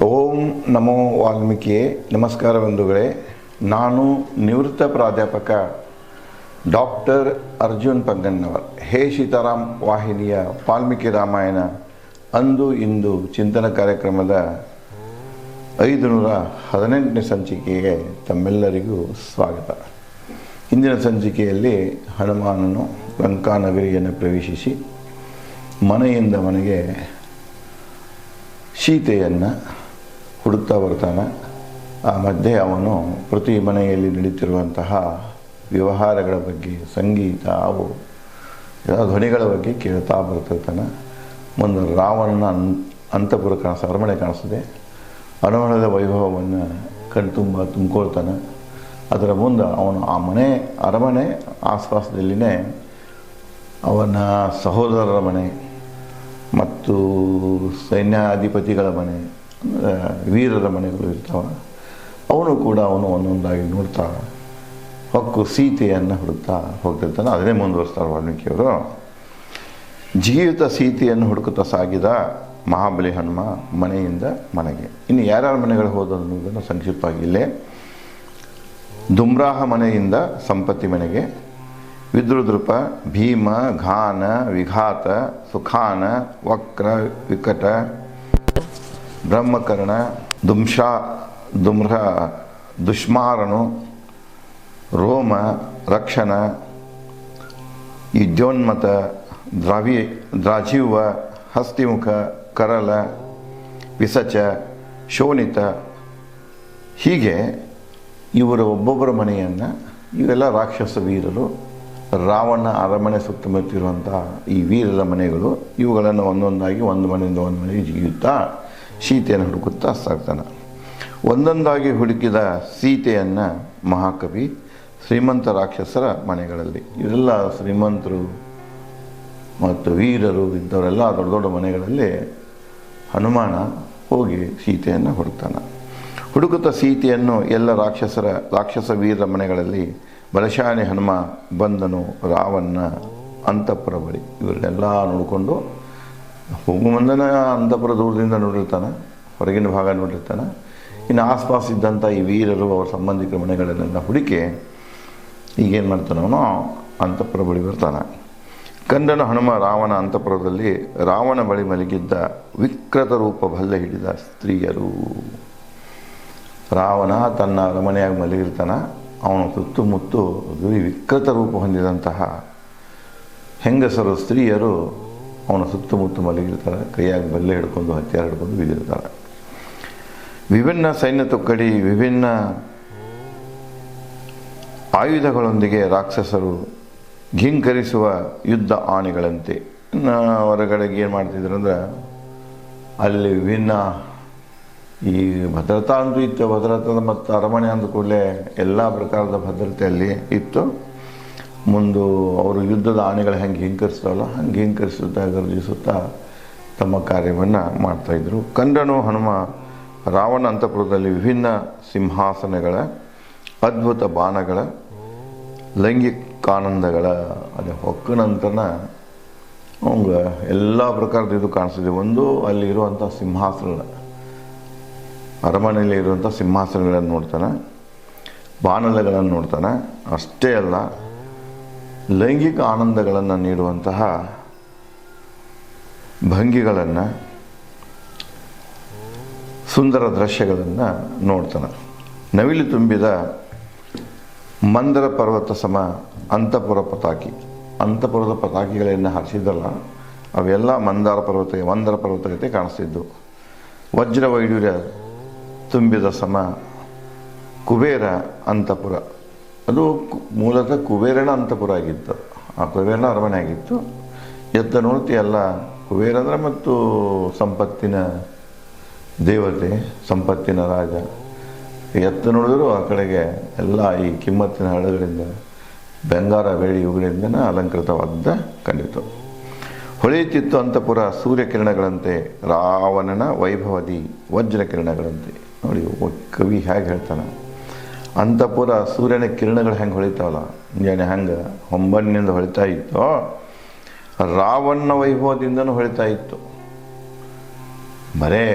ಓಂ ನಮೋ ವಾಲ್ಮೀಕಿಯೇ. ನಮಸ್ಕಾರ ಬಂಧುಗಳೇ. ನಾನು ನಿವೃತ್ತ ಪ್ರಾಧ್ಯಾಪಕ ಡಾಕ್ಟರ್ ಅರ್ಜುನ್ ಪಂಗನ್ನವರ್. ಹೇ ಸೀತಾರಾಮ್ ವಾಹಿನಿಯ ವಾಲ್ಮೀಕಿ ರಾಮಾಯಣ ಅಂದು ಇಂದು ಚಿಂತನ ಕಾರ್ಯಕ್ರಮದ 518ನೇ ಸಂಚಿಕೆಗೆ ತಮ್ಮೆಲ್ಲರಿಗೂ ಸ್ವಾಗತ. ಇಂದಿನ ಸಂಚಿಕೆಯಲ್ಲಿ ಹನುಮಾನನು ಲಂಕಾನಗರಿಯನ್ನು ಪ್ರವೇಶಿಸಿ ಮನೆಯಿಂದ ಮನೆಗೆ ಸೀತೆಯನ್ನು ಹುಡುಕ್ತಾ ಬರ್ತಾನೆ. ಆ ಮಧ್ಯೆ ಅವನು ಪ್ರತಿ ಮನೆಯಲ್ಲಿ ನಡೀತಿರುವಂತಹ ವ್ಯವಹಾರಗಳ ಬಗ್ಗೆ, ಸಂಗೀತ, ಅವು ಧ್ವನಿಗಳ ಬಗ್ಗೆ ಕೇಳ್ತಾ ಬರ್ತಿರ್ತಾನೆ. ಮುಂದೆ ರಾವಣನ ಅಂತಃಪುರ ಅರಮನೆ ಕಾಣಿಸ್ತದೆ. ಅರಮನೆಯ ವೈಭವವನ್ನು ಕಣ್ತುಂಬ ತುಂಬಿಕೊಳ್ತಾನೆ. ಅದರ ಮುಂದೆ ಅವನು ಆ ಅರಮನೆ ಆಸ್ಪಾಸದಲ್ಲಿನೇ ಅವನ ಸಹೋದರರ ಮನೆ ಮತ್ತು ಸೈನ್ಯಾಧಿಪತಿಗಳ ಮನೆ, ವೀರರ ಮನೆಗಳು ಇರ್ತಾವೆ. ಅವನು ಒಂದೊಂದಾಗಿ ನೋಡ್ತಾ ಹೊಕ್ಕು ಸೀತೆಯನ್ನು ಹುಡುಕ್ತಾ ಹೋಗ್ತಿರ್ತಾನೆ. ಅದನ್ನೇ ಮುಂದುವರಿಸ್ತಾರೆ ವಾಲ್ಮೀಕಿಯವರು. ಜೀವಿತ ಸೀತೆಯನ್ನು ಹುಡುಕುತ್ತಾ ಸಾಗಿದ ಮಹಾಬಲಿ ಹನುಮ ಮನೆಯಿಂದ ಮನೆಗೆ. ಇನ್ನು ಯಾರ್ಯಾರ ಮನೆಗಳು ಹೋದನ್ನು ಸಂಕ್ಷಿಪ್ತವಾಗಿ ಇಲ್ಲೇ. ದುಮ್ರಾಹ ಮನೆಯಿಂದ ಸಂಪತ್ತಿ ಮನೆಗೆ, ವಿದ್ರುದೃಪ, ಭೀಮ, ಘಾನ, ವಿಘಾತ, ಸುಖಾನ, ವಕ್ರ, ವಿಕಟ, ಬ್ರಹ್ಮಕರ್ಣ, ದುಮ್ರ, ದುಷ್ಮಾರನು, ರೋಮ, ರಕ್ಷಣ, ಯುಜ್ಯೋನ್ಮತ, ದ್ರಾಜೀವ, ಹಸ್ತಿಮುಖ, ಕರಲ, ವಿಸಚ, ಶೋಣಿತ, ಹೀಗೆ ಇವರ ಒಬ್ಬೊಬ್ಬರ ಮನೆಯನ್ನು, ಇವೆಲ್ಲ ರಾಕ್ಷಸ ವೀರರು, ರಾವಣ ಅರಮನೆ ಸುತ್ತಮುತ್ತಿರುವಂಥ ಈ ವೀರರ ಮನೆಗಳು, ಇವುಗಳನ್ನು ಒಂದೊಂದಾಗಿ ಒಂದು ಮನೆಯಿಂದ ಒಂದು ಮನೆಗೆ ಜಿಗಿಯುತ್ತಾ ಸೀತೆಯನ್ನು ಹುಡುಕುತ್ತಾ ಸಾಗ್ತಾನೆ. ಒಂದೊಂದಾಗಿ ಹುಡುಕಿದ ಸೀತೆಯನ್ನು ಮಹಾಕವಿ ಶ್ರೀಮಂತ ರಾಕ್ಷಸರ ಮನೆಗಳಲ್ಲಿ, ಇವರೆಲ್ಲ ಶ್ರೀಮಂತರು ಮತ್ತು ವೀರರು ಇಂಥವರೆಲ್ಲ ದೊಡ್ಡ ದೊಡ್ಡ ಮನೆಗಳಲ್ಲಿ ಹನುಮಾನ ಹೋಗಿ ಸೀತೆಯನ್ನು ಹುಡುಕ್ತಾನೆ. ಹುಡುಕುತ್ತಾ ಸೀತೆಯನ್ನು ಎಲ್ಲ ರಾಕ್ಷಸ ವೀರರ ಮನೆಗಳಲ್ಲಿ ಬಲಶಾಲಿ ಹನುಮ ಬಂದನು ರಾವಣ ಅಂತಃಪುರ ಬಳಿ. ಇವರನ್ನೆಲ್ಲ ನೋಡಿಕೊಂಡು ಹೋಗು ಮುಂದನ ಅಂತಃಪುರ ದೂರದಿಂದ ನೋಡಿರ್ತಾನೆ, ಹೊರಗಿನ ಭಾಗ ನೋಡಿರ್ತಾನೆ. ಇನ್ನು ಆಸ್ಪಾಸ್ ಇದ್ದಂಥ ಈ ವೀರರು ಅವರ ಸಂಬಂಧಿಕರ ಮನೆಗಳನ್ನೆಲ್ಲ ಹುಡುಕಿ ಈಗೇನು ಮಾಡ್ತಾನೆ, ಅವನು ಅಂತಃಪುರ ಬಳಿ ಬರ್ತಾನೆ. ಕಂಡನು ಹನುಮ ರಾವಣ ಅಂತಃಪುರದಲ್ಲಿ ರಾವಣ ಬಳಿ ಮಲಗಿದ್ದ ವಿಕೃತ ರೂಪ ಬಲ್ಲೆ ಹಿಡಿದ ಸ್ತ್ರೀಯರು. ರಾವಣ ತನ್ನ ಅರಮನೆಯಾಗಿ ಮಲಗಿರ್ತಾನೆ. ಅವನು ಸುತ್ತಮುತ್ತು ವಿಕೃತ ರೂಪ ಹೊಂದಿದಂತಹ ಹೆಂಗಸರು, ಸ್ತ್ರೀಯರು ಅವನ ಸುತ್ತಮುತ್ತ ಮಲಗಿರ್ತಾರೆ. ಕೈಯಾಗಿ ಬಲ್ಲೆ ಹಿಡ್ಕೊಂಡು, ಹತ್ಯಾರ ಹಿಡ್ಕೊಂಡು ಬಿದ್ದಿರ್ತಾರೆ. ವಿಭಿನ್ನ ಸೈನ್ಯ ತುಕ್ಕಡಿ, ವಿಭಿನ್ನ ಆಯುಧಗಳೊಂದಿಗೆ ರಾಕ್ಷಸರು ಘೀಂಕರಿಸುವ ಯುದ್ಧ ಆನೆಗಳಂತೆ. ಹೊರಗಡೆಗೆ ಏನು ಮಾಡ್ತಿದ್ರು ಅಂದರೆ, ಅಲ್ಲಿ ವಿಭಿನ್ನ ಈ ಭದ್ರತಾ ಅಂತೂ ಇತ್ತು. ಭದ್ರತಾ ಮತ್ತು ಅರಮನೆ ಅಂದ ಕೂಡಲೇ ಎಲ್ಲ ಪ್ರಕಾರದ ಭದ್ರತೆ ಅಲ್ಲಿ ಇತ್ತು. ಮುಂದೆ ಅವರು ಯುದ್ಧದ ಆನೆಗಳು ಹೆಂಗೆ ಹಿಂಕರಿಸ್ತಾವಲ್ಲ ಹಂಗೆ ಹಿಂಕರಿಸುತ್ತಾ ಗರ್ಜಿಸುತ್ತಾ ತಮ್ಮ ಕಾರ್ಯವನ್ನು ಮಾಡ್ತಾಯಿದ್ರು. ಕಂಡನು ಹನುಮ ರಾವಣ ಅಂತಃಪುರದಲ್ಲಿ ವಿಭಿನ್ನ ಸಿಂಹಾಸನಗಳ, ಅದ್ಭುತ ಬಾಣಗಳ, ಲೈಂಗಿಕಾನಂದಗಳ, ಅದೇ ಹೊಕ್ಕ ನಂತರ ಅವಂಗೆ ಎಲ್ಲ ಪ್ರಕಾರದ ಇದು ಕಾಣಿಸ್ತಿದೆ. ಒಂದು ಅಲ್ಲಿ ಇರುವಂಥ ಸಿಂಹಾಸನ, ಅರಮನೆಯಲ್ಲಿ ಇರುವಂಥ ಸಿಂಹಾಸನಗಳನ್ನು ನೋಡ್ತಾನೆ, ಬಾಣಲೆಗಳನ್ನು ನೋಡ್ತಾನೆ. ಅಷ್ಟೇ ಅಲ್ಲ, ಲೈಂಗಿಕ ಆನಂದಗಳನ್ನು ನೀಡುವಂತಹ ಭಂಗಿಗಳನ್ನು, ಸುಂದರ ದೃಶ್ಯಗಳನ್ನು ನೋಡ್ತಾನೆ. ನವಿಲು ತುಂಬಿದ ಮಂದರ ಪರ್ವತ ಸಮ ಅಂತಃಪುರ ಪತಾಕಿ. ಅಂತಃಪುರದ ಪತಾಕಿಗಳನ್ನು ಹಾರಿಸಿದ್ದಲ್ಲ, ಅವೆಲ್ಲ ಮಂದರ ಪರ್ವತಕ್ಕೆ ಕಾಣಿಸ್ತಿದ್ದು. ವಜ್ರ ವೈಡೂರ್ಯ ತುಂಬಿದ ಸಮ ಕುಬೇರ ಅಂತಃಪುರ. ಅದು ಮೂಲತಃ ಕುಬೇರನ ಅಂತಃಪುರ ಆಗಿತ್ತು. ಆ ಕುಬೇರನ ಅರಮನೆ ಆಗಿತ್ತು. ಎತ್ತ ನೋಡ್ತಿ ಎಲ್ಲ ಕುಬೇರ ಅಂದರೆ ಮತ್ತು ಸಂಪತ್ತಿನ ದೇವತೆ, ಸಂಪತ್ತಿನ ರಾಜ. ಎತ್ತ ನೋಡಿದ್ರು ಆ ಕಡೆಗೆ ಎಲ್ಲ ಈ ಕಿಮ್ಮತ್ತಿನ ಹಳ್ಳಗಳಿಂದ, ಬಂಗಾರ, ಬೆಳ್ಳಿ ಇವುಗಳಿಂದ ಅಲಂಕೃತವಾದ ಕಂಡಿತು. ಹೊಳೆಯುತ್ತಿತ್ತು ಅಂತಃಪುರ ಸೂರ್ಯಕಿರಣಗಳಂತೆ, ರಾವಣನ ವೈಭವದಿ ವಜ್ರ ಕಿರಣಗಳಂತೆ. ನೋಡಿ ಕವಿ ಹೇಗೆ ಹೇಳ್ತಾನೆ, ಅಂತಃಪುರ ಸೂರ್ಯನ ಕಿರಣಗಳು ಹೆಂಗೆ ಹೊಳಿತಾವಲ್ಲ, ಮುಂಜಾನೆ ಹೆಂಗೆ ಹೊಂಬಣ್ಣಿನಿಂದ ಹೊಳಿತಾ ಇತ್ತೋ, ರಾವಣ ವೈಭವದಿಂದನೂ ಹೊಳಿತಾ ಇತ್ತು. ಬರೇ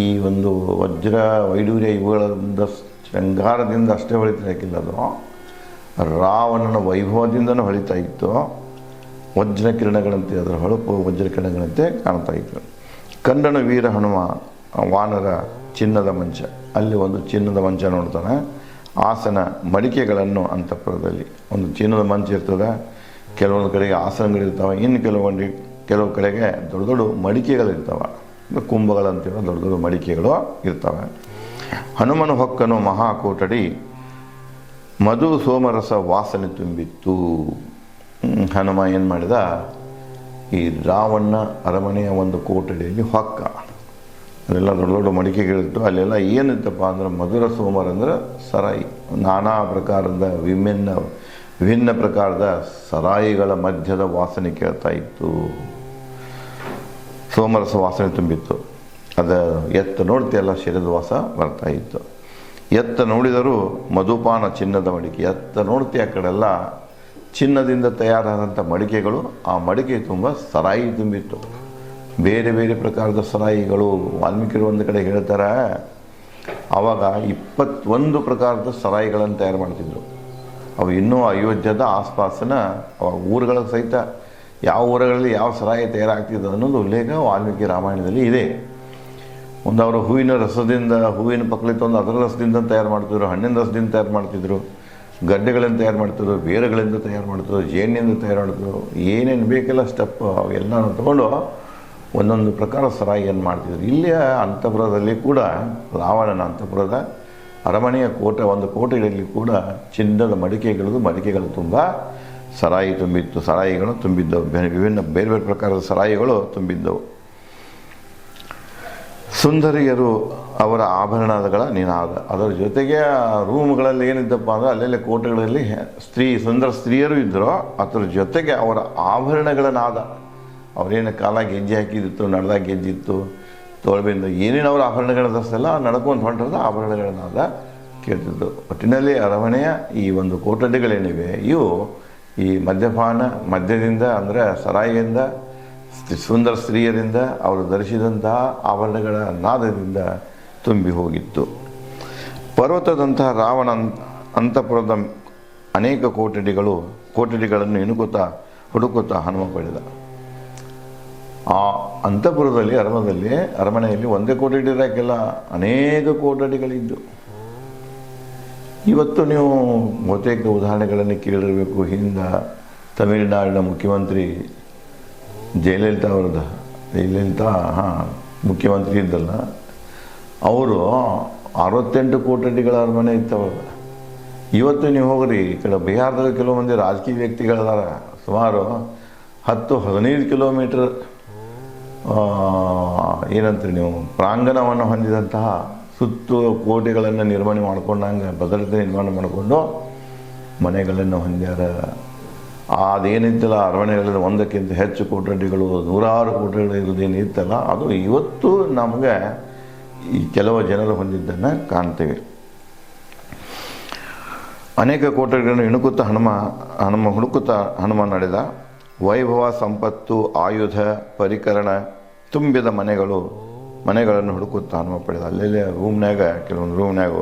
ಈ ಒಂದು ವಜ್ರ ವೈಡೂರ್ಯ ಇವುಗಳಿಂದ ಶೃಂಗಾರದಿಂದ ಅಷ್ಟೇ ಹೊಳಿತಾಕಿಲ್ಲ, ಅದು ರಾವಣನ ವೈಭವದಿಂದನೂ ಹೊಳಿತಾ ಇತ್ತು. ವಜ್ರ ಕಿರಣಗಳಂತೆ, ಅದರ ಹೊಳಪು ವಜ್ರ ಕಿರಣಗಳಂತೆ ಕಾಣ್ತಾ ಇತ್ತು. ಕಂಡನು ವೀರ ಹನುಮ ವಾನರ ಚಿನ್ನದ ಮಂಚ, ಅಲ್ಲಿ ಒಂದು ಚಿನ್ನದ ಮಂಚ ನೋಡ್ತಾನೆ. ಆಸನ ಮಡಿಕೆಗಳನ್ನು ಅಂತಃಪುರದಲ್ಲಿ ಒಂದು ಚಿನ್ನದ ಮಂಚ ಇರ್ತದೆ, ಕೆಲವೊಂದು ಕಡೆಗೆ ಆಸನಗಳಿರ್ತಾವೆ, ಇನ್ನು ಕೆಲವು ಕಡೆಗೆ ದೊಡ್ಡ ದೊಡ್ಡ ಮಡಿಕೆಗಳಿರ್ತಾವೆ, ಕುಂಭಗಳಂತಿರೋ ದೊಡ್ಡ ದೊಡ್ಡ ಮಡಿಕೆಗಳು ಇರ್ತವೆ. ಹನುಮನು ಹೊಕ್ಕನು ಮಹಾಕೋಟಡಿ ಮಧು ಸೋಮರಸ ವಾಸನೆ ತುಂಬಿತ್ತು. ಹನುಮ ಏನು ಮಾಡಿದ, ಈ ರಾವಣ ಅರಮನೆಯ ಒಂದು ಕೋಟಡಿಯಲ್ಲಿ ಹೊಕ್ಕ. ಅಲ್ಲೆಲ್ಲ ದೊಡ್ಡ ದೊಡ್ಡ ಮಡಿಕೆಗಳಿತ್ತು. ಅಲ್ಲೆಲ್ಲ ಏನಿತ್ತಪ್ಪ ಅಂದ್ರೆ ಮಧುರ ಸೋಮರ ಅಂದರೆ ಸರಾಯಿ, ನಾನಾ ಪ್ರಕಾರದ ವಿಭಿನ್ನ ಪ್ರಕಾರದ ಸರಾಯಿಗಳ ಮಧ್ಯದ ವಾಸನೆ ಕೇಳ್ತಾ ಇತ್ತು. ಸೋಮರಸ ವಾಸನೆ ತುಂಬಿತ್ತು. ಅದು ಎತ್ತ ನೋಡ್ತಿಯಲ್ಲ ಶಿರದ ವಾಸ ಬರ್ತಾ ಇತ್ತು. ಎತ್ತ ನೋಡಿದರೂ ಮಧುಪಾನ ಚಿನ್ನದ ಮಡಿಕೆ, ಎತ್ತ ನೋಡ್ತಿ ಆ ಕಡೆಲ್ಲ ಚಿನ್ನದಿಂದ ತಯಾರಾದಂಥ ಮಡಿಕೆಗಳು, ಆ ಮಡಿಕೆ ತುಂಬ ಸರಾಯಿ ತುಂಬಿತ್ತು. ಬೇರೆ ಬೇರೆ ಪ್ರಕಾರದ ಸರಾಯಿಗಳು. ವಾಲ್ಮೀಕಿರು ಒಂದು ಕಡೆ ಹೇಳ್ತಾರೆ, ಆವಾಗ 21 ಪ್ರಕಾರದ ಸರಾಯಿಗಳನ್ನು ತಯಾರು ಮಾಡ್ತಿದ್ರು. ಅವು ಇನ್ನೂ ಅಯೋಧ್ಯದ ಆಸ್ಪಾಸಿನ ಊರುಗಳ ಸಹಿತ ಯಾವ ಊರುಗಳಲ್ಲಿ ಯಾವ ಸರಾಯಿ ತಯಾರಾಗ್ತಿದ್ದು ಅನ್ನೋದು ಉಲ್ಲೇಖ ವಾಲ್ಮೀಕಿ ರಾಮಾಯಣದಲ್ಲಿ ಇದೆ. ಒಂದು ಅವರು ಹೂವಿನ ರಸದಿಂದ, ಹೂವಿನ ಪಕ್ಕಲಿ ತಂದು ಅದರ ರಸದಿಂದ ತಯಾರು ಮಾಡ್ತಿದ್ರು, ಹಣ್ಣಿನ ರಸದಿಂದ ತಯಾರು ಮಾಡ್ತಿದ್ರು, ಗಡ್ಡೆಗಳಿಂದ ತಯಾರು ಮಾಡ್ತಿದ್ರು, ಬೇರುಗಳಿಂದ ತಯಾರು ಮಾಡ್ತಿದ್ರು, ಜೇನಿನಿಂದ ತಯಾರು ಮಾಡ್ತಿದ್ರು, ಏನೇನು ಬೇಕೆಲ್ಲ ಸ್ಟೆಪ್ ಅವೆಲ್ಲನೂ ತೊಗೊಂಡು ಒಂದೊಂದು ಪ್ರಕಾರ ಸರಾಯಿಯನ್ನು ಮಾಡ್ತಿದ್ರು. ಇಲ್ಲಿಯ ಅಂತಃಪುರದಲ್ಲಿ ಕೂಡ ರಾವಣನ ಅಂತಃಪುರದ ಅರಮನೆಯ ಒಂದು ಕೋಟೆಯಲ್ಲಿ ಕೂಡ ಚಿನ್ನದ ಮಡಿಕೆಗಳು ತುಂಬ ಸರಾಯಿ ತುಂಬಿತ್ತು. ಸರಾಯಿಗಳು ತುಂಬಿದ್ದವು, ವಿಭಿನ್ನ ಬೇರೆ ಬೇರೆ ಪ್ರಕಾರದ ಸರಾಯಿಗಳು ತುಂಬಿದ್ದವು. ಸುಂದರಿಯರು ಅವರ ಆಭರಣಗಳ ನಿನಾದ, ಅದರ ಜೊತೆಗೆ ರೂಮ್ಗಳಲ್ಲಿ ಏನಿದ್ದಪ್ಪ ಅಂದರೆ ಅಲ್ಲೆಲ್ಲ ಕೋಟೆಗಳಲ್ಲಿ ಸುಂದರ ಸ್ತ್ರೀಯರು ಇದ್ದರು, ಅದರ ಜೊತೆಗೆ ಅವರ ಆಭರಣಗಳ ನಾದ. ಅವರೇನು ಕಾಲಾಗಿ ಗೆಜ್ಜೆ ಹಾಕಿದಿತ್ತು, ನಡೆದಾಗ ಗೆಜ್ಜಿತ್ತು, ತೋಳ್ಬೆಂದು ಏನೇನು ಅವರ ಆಭರಣಗಳದಷ್ಟೆಲ್ಲ ನಡ್ಕೊಂಡು ಹೊಂಟದ ಆಭರಣಗಳ ನಾದ ಕೇಳ್ತಿದ್ದು. ಒಟ್ಟಿನಲ್ಲಿ ಅರಮನೆಯ ಈ ಒಂದು ಕೋಟಡಿಗಳೇನಿವೆ ಇವು ಈ ಮದ್ಯದಿಂದ ಅಂದರೆ ಸರಾಯಿಯಿಂದ, ಸುಂದರ ಸ್ತ್ರೀಯರಿಂದ ಅವರು ಧರಿಸಿದಂತಹ ಆಭರಣಗಳ ನಾದದಿಂದ ತುಂಬಿ ಹೋಗಿತ್ತು. ಪರ್ವತದಂತಹ ರಾವಣ ಅಂತಃಪುರದ ಅನೇಕ ಕೋಟಡಿಗಳನ್ನು ಹುಡುಕುತ್ತಾ ಹನುಮ ಪಡೆದ. ಆ ಅಂತಃಪುರದಲ್ಲಿ ಅರಮನೆಯಲ್ಲಿ ಒಂದೇ ಕೋಟಡಿ ಇರೋಕ್ಕೆಲ್ಲ ಅನೇಕ ಕೋಟಡಿಗಳಿದ್ದು. ಇವತ್ತು ನೀವು ಬಹುತೇಕ ಉದಾಹರಣೆಗಳನ್ನು ಕೇಳಿರಬೇಕು. ಹಿಂದೆ ತಮಿಳುನಾಡಿನ ಮುಖ್ಯಮಂತ್ರಿ ಜಯಲಲಿತಾ ಮುಖ್ಯಮಂತ್ರಿ ಇದ್ದಲ್ಲ, ಅವರು 68 ಕೋಟಡಿಗಳ ಅರಮನೆ ಇತ್ತವಾಗ. ಇವತ್ತು ನೀವು ಹೋಗ್ರಿ ಈ ಕಡೆ ಬಿಹಾರದಲ್ಲಿ ಕೆಲವು ಮಂದಿ ರಾಜಕೀಯ ವ್ಯಕ್ತಿಗಳಿದಾರ, ಸುಮಾರು 10-15 ಕಿಲೋಮೀಟರ್ ಏನಂತೀರಿ ನೀವು ಪ್ರಾಂಗಣವನ್ನು ಹೊಂದಿದಂತಹ ಸುತ್ತು ಕೋಟೆಗಳನ್ನು ನಿರ್ಮಾಣ ಮಾಡ್ಕೊಂಡಂಗೆ ಭದ್ರತೆ ನಿರ್ಮಾಣ ಮಾಡಿಕೊಂಡು ಮನೆಗಳನ್ನು ಹೊಂದ್ಯಾರ. ಅದೇನಿತ್ತಲ್ಲ ಅರಮನೆಗಳಲ್ಲಿ ಒಂದಕ್ಕಿಂತ ಹೆಚ್ಚು ಕೋಟಡಿಗಳು, 100 ಕೋಟಡಿಗಳು ಇರೋದೇನು ಇತ್ತಲ್ಲ, ಅದು ಇವತ್ತು ನಮಗೆ ಈ ಕೆಲವು ಜನರು ಹೊಂದಿದ್ದನ್ನು ಕಾಣ್ತೇವೆ. ಅನೇಕ ಕೋಟಡಿಗಳನ್ನು ಹನುಮ ನಡೆದ. ವೈಭವ, ಸಂಪತ್ತು, ಆಯುಧ, ಪರಿಕರಣ ತುಂಬಿದ ಮನೆಗಳನ್ನು ಹುಡುಕುತ್ತಾ ಹನುಮ ಪಡೆದ. ಅಲ್ಲೆಲ್ಲೇ ಕೆಲವೊಂದು ರೂಮ್ನಾಗ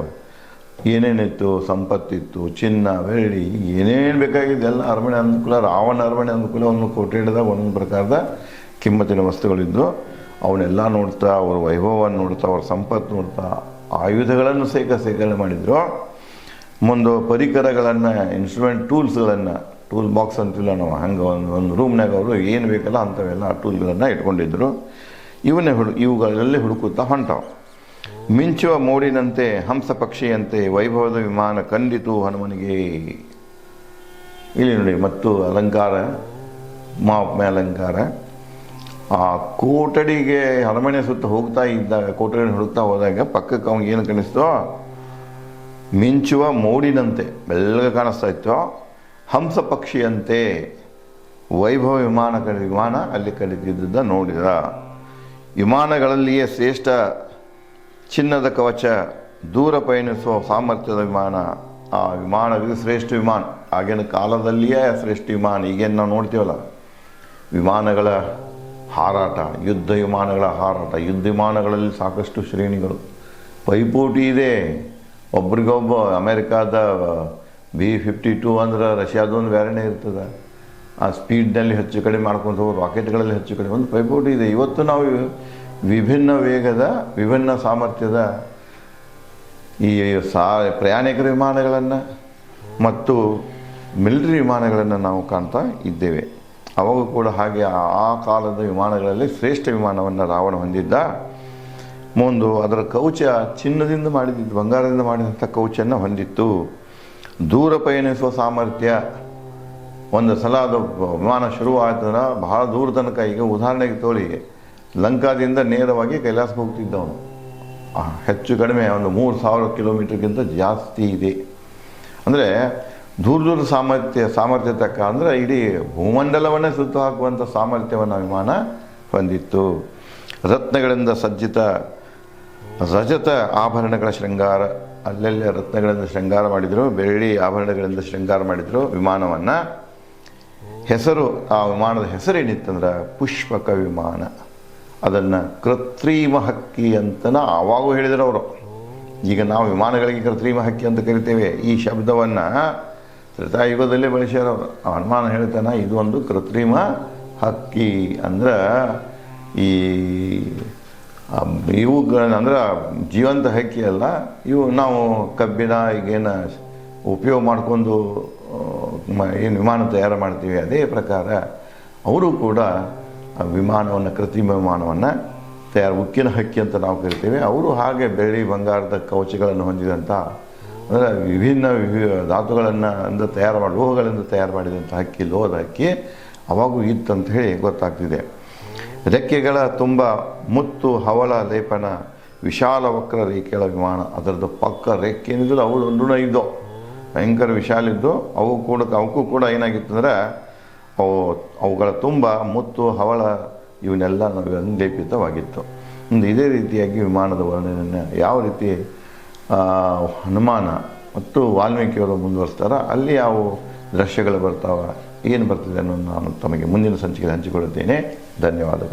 ಏನೇನಿತ್ತು, ಸಂಪತ್ತಿತ್ತು, ಚಿನ್ನ, ಬೆಳ್ಳಿ, ಏನೇನು ಬೇಕಾಗಿದ್ದೆಲ್ಲ ಅರಮನೆ ಅನುಕೂಲ, ರಾವಣ ಅರಮನೆ ಅನುಕೂಲ ಒಂದು ಕೋಟೆದಾಗ ಒಂದೊಂದು ಪ್ರಕಾರದ ಕಿಮ್ಮತ್ತಿನ ವಸ್ತುಗಳಿದ್ದು ಅವನ್ನೆಲ್ಲ ನೋಡ್ತಾ, ಅವ್ರ ವೈಭವವನ್ನು ನೋಡ್ತಾ, ಅವ್ರ ಸಂಪತ್ತು ನೋಡ್ತಾ ಆಯುಧಗಳನ್ನು ಸೇಕರಣೆ ಮಾಡಿದರು. ಮುಂದೆ ಪರಿಕರಗಳನ್ನು, ಇನ್ಸ್ಟ್ರೂಮೆಂಟ್ ಟೂಲ್ ಬಾಕ್ಸ್ ಅಂತಿಲ್ಲ ನಾವು, ಹಂಗೆ ಒಂದು ರೂಮ್ನಾಗ ಅವರು ಏನು ಬೇಕಲ್ಲ ಅಂಥವೆಲ್ಲ ಟೂಲ್ಗಳನ್ನು ಇಟ್ಕೊಂಡಿದ್ರು. ಇವುಗಳಲ್ಲಿ ಹುಡುಕುತ್ತಾ ಹೊಂಟವು. ಮಿಂಚುವ ಮೋಡಿನಂತೆ, ಹಂಸ ಪಕ್ಷಿಯಂತೆ ವೈಭವದ ವಿಮಾನ ಕಂಡಿತು ಹನುಮನಿಗೆ. ಇಲ್ಲಿ ನೋಡಿ, ಮತ್ತು ಅಲಂಕಾರ, ಅಲಂಕಾರ. ಆ ಕೋಟಡಿಗೆ ಅರಮನೆ ಸುತ್ತ ಹೋಗ್ತಾ ಇದ್ದಾಗ, ಕೋಟಡಿಯನ್ನು ಹುಡುಕ್ತಾ ಹೋದಾಗ ಪಕ್ಕಕ್ಕೆ ಅವ್ನಿಗೆ ಏನು ಕಾಣಿಸ್ತು, ಮಿಂಚುವ ಮೋಡಿನಂತೆ ಬೆಳ್ಳಗೆ ಕಾಣಿಸ್ತಾ ಇತ್ತು. ಹಂಸ ಪಕ್ಷಿಯಂತೆ ವೈಭವ ವಿಮಾನ ಅಲ್ಲಿ ಕಡಿತಿದ್ದ ನೋಡಿದ. ವಿಮಾನಗಳಲ್ಲಿಯೇ ಶ್ರೇಷ್ಠ ಚಿನ್ನದ ಕವಚ, ದೂರ ಪಯಣಿಸುವ ಸಾಮರ್ಥ್ಯದ ವಿಮಾನ. ಆ ವಿಮಾನವಿದು ಶ್ರೇಷ್ಠ ವಿಮಾನ, ಆಗಿನ ಕಾಲದಲ್ಲಿಯೇ ಶ್ರೇಷ್ಠ ವಿಮಾನ. ಈಗೇನು ನಾವು ನೋಡ್ತೀವಲ್ಲ ವಿಮಾನಗಳ ಹಾರಾಟ, ಯುದ್ಧ ವಿಮಾನಗಳ ಹಾರಾಟ. ಯುದ್ಧ ವಿಮಾನಗಳಲ್ಲಿ ಸಾಕಷ್ಟು ಶ್ರೇಣಿಗಳು, ಪೈಪೋಟಿ ಇದೆ. ಒಬ್ರಿಗೊಬ್ಬ ಅಮೇರಿಕಾದ B-52 ಅಂದ್ರೆ ರಷ್ಯಾದೊಂದು ಬೇರೆನೇ ಇರ್ತದೆ. ಆ ಸ್ಪೀಡ್ನಲ್ಲಿ ಹೆಚ್ಚು ಕಡಿಮೆ ಮಾಡ್ಕೊಂಡು ಹೋಗೋದು, ರಾಕೆಟ್ಗಳಲ್ಲಿ ಹೆಚ್ಚು ಕಡಿಮೆ ಒಂದು ಪೈಪೋಟಿ ಇದೆ. ಇವತ್ತು ನಾವು ವಿಭಿನ್ನ ವೇಗದ, ವಿಭಿನ್ನ ಸಾಮರ್ಥ್ಯದ ಈ ಪ್ರಯಾಣಿಕರ ವಿಮಾನಗಳನ್ನು ಮತ್ತು ಮಿಲಿಟರಿ ವಿಮಾನಗಳನ್ನು ನಾವು ಕಾಣ್ತಾ ಇದ್ದೇವೆ. ಅವಾಗ ಕೂಡ ಹಾಗೆ ಆ ಕಾಲದ ವಿಮಾನಗಳಲ್ಲಿ ಶ್ರೇಷ್ಠ ವಿಮಾನವನ್ನು ರಾವಣ ಹೊಂದಿದ್ದ. ಮುಂದೆ ಅದರ ಕವಚ ಚಿನ್ನದಿಂದ ಮಾಡಿದ್ದು, ಬಂಗಾರದಿಂದ ಮಾಡಿದಂಥ ಕವಚನ್ನು ಹೊಂದಿತ್ತು. ದೂರ ಪಯಣಿಸುವ ಸಾಮರ್ಥ್ಯ. ಒಂದು ಸಲ ಅದು ವಿಮಾನ ಶುರುವಾಯ್ತಂದ್ರೆ ಬಹಳ ದೂರ ತನಕ, ಈಗ ಉದಾಹರಣೆಗೆ ತೋಳಿ ಲಂಕಾದಿಂದ ನೇರವಾಗಿ ಕೈಲಾಸಕ್ಕೆ ಹೋಗ್ತಿದ್ದವನು. ಹೆಚ್ಚು ಕಡಿಮೆ ಒಂದು 3000 ಕಿಲೋಮೀಟರ್ಗಿಂತ ಜಾಸ್ತಿ ಇದೆ. ಅಂದರೆ ದೂರ ಸಾಮರ್ಥ್ಯ ತಕ್ಕ, ಅಂದರೆ ಇಡೀ ಭೂಮಂಡಲವನ್ನೇ ಸುತ್ತು ಹಾಕುವಂಥ ಸಾಮರ್ಥ್ಯವನ್ನು ವಿಮಾನ ಹೊಂದಿತ್ತು. ರತ್ನಗಳಿಂದ ಸಜ್ಜಿತ ರಜತ ಆಭರಣಗಳ ಶೃಂಗಾರ, ಅಲ್ಲೆಲ್ಲೇ ರತ್ನಗಳಿಂದ ಶೃಂಗಾರ ಮಾಡಿದರು, ಬೆಳ್ಳಿ ಆಭರಣಗಳಿಂದ ಶೃಂಗಾರ ಮಾಡಿದರು ವಿಮಾನವನ್ನು. ಹೆಸರು, ಆ ವಿಮಾನದ ಹೆಸರೇನಿತ್ತಂದ್ರೆ ಪುಷ್ಪಕ ವಿಮಾನ. ಅದನ್ನು ಕೃತ್ರಿಮ ಹಕ್ಕಿ ಅಂತನ ಆವಾಗೂ ಹೇಳಿದರು ಅವರು. ಈಗ ನಾವು ವಿಮಾನಗಳಿಗೆ ಕೃತ್ರಿಮ ಹಕ್ಕಿ ಅಂತ ಕರಿತೇವೆ. ಈ ಶಬ್ದವನ್ನು ತ್ರೇತಾಯುಗದಲ್ಲೇ ಬಳಸ್ಯಾರವರು. ಹನುಮಾನ ಹೇಳ್ತಾನೆ ಇದು ಒಂದು ಕೃತ್ರಿಮ ಹಕ್ಕಿ. ಅಂದ್ರೆ ಈ ಇವುಗಳನ್ನ, ಅಂದ್ರೆ ಜೀವಂತ ಹಕ್ಕಿ ಅಲ್ಲ ಇವು. ನಾವು ಕಬ್ಬಿಣ ಈಗೇನು ಉಪಯೋಗ ಮಾಡಿಕೊಂಡು ಏನು ವಿಮಾನ ತಯಾರು ಮಾಡ್ತೀವಿ, ಅದೇ ಪ್ರಕಾರ ಅವರು ಕೂಡ ವಿಮಾನವನ್ನು, ಕೃತ್ರಿಮ ವಿಮಾನವನ್ನು ಉಕ್ಕಿನ ಹಕ್ಕಿ ಅಂತ ನಾವು ಕರಿತೇವೆ. ಅವರು ಹಾಗೆ ಬೆಳ್ಳಿ ಬಂಗಾರದ ಕವಚಗಳನ್ನು ಹೊಂದಿದಂಥ, ಅಂದರೆ ವಿಭಿನ್ನ ಧಾತುಗಳನ್ನು ತಯಾರು ಮಾಡಿ, ಲೋಹಗಳಿಂದ ತಯಾರು ಮಾಡಿದಂಥ ಹಕ್ಕಿ, ಲೋಹದ ಹಕ್ಕಿ ಅವಾಗೂ ಇತ್ತಂತ ಹೇಳಿ ಗೊತ್ತಾಗ್ತಿದೆ. ರೆಕ್ಕೆಗಳ ತುಂಬ ಮುತ್ತು ಹವಳ ಲೇಪನ, ವಿಶಾಲ ವಕ್ರ ರೇಖೆಗಳ ವಿಮಾನ. ಅದರದ್ದು ಪಕ್ಕ ರೆಕ್ಕೆ ಏನಿದ್ರು ಅವು ಒಂದು ಇದ್ದವು, ಭಯಂಕರ ವಿಶಾಲ ಇದ್ದು. ಅವಕ್ಕೂ ಕೂಡ ಏನಾಗಿತ್ತು ಅಂದರೆ ಅವುಗಳ ತುಂಬ ಮುತ್ತು ಹವಳ ಇವನ್ನೆಲ್ಲ ಲೇಪಿತವಾಗಿತ್ತು. ಇದೇ ರೀತಿಯಾಗಿ ವಿಮಾನದ ವರ್ಣನೆಯನ್ನು ಯಾವ ರೀತಿ ಹನುಮಾನ ಮತ್ತು ವಾಲ್ಮೀಕಿಯವರು ಮುಂದುವರಿಸ್ತಾರ, ಅಲ್ಲಿ ಯಾವ ದೃಶ್ಯಗಳು ಬರ್ತಾವ, ಏನು ಬರ್ತಿದೆ ಅನ್ನೋದು ನಾನು ತಮಗೆ ಮುಂದಿನ ಸಂಚಿಕೆಯಲ್ಲಿ ಹಂಚಿಕೊಳ್ಳುತ್ತೇನೆ. ಧನ್ಯವಾದಗಳು.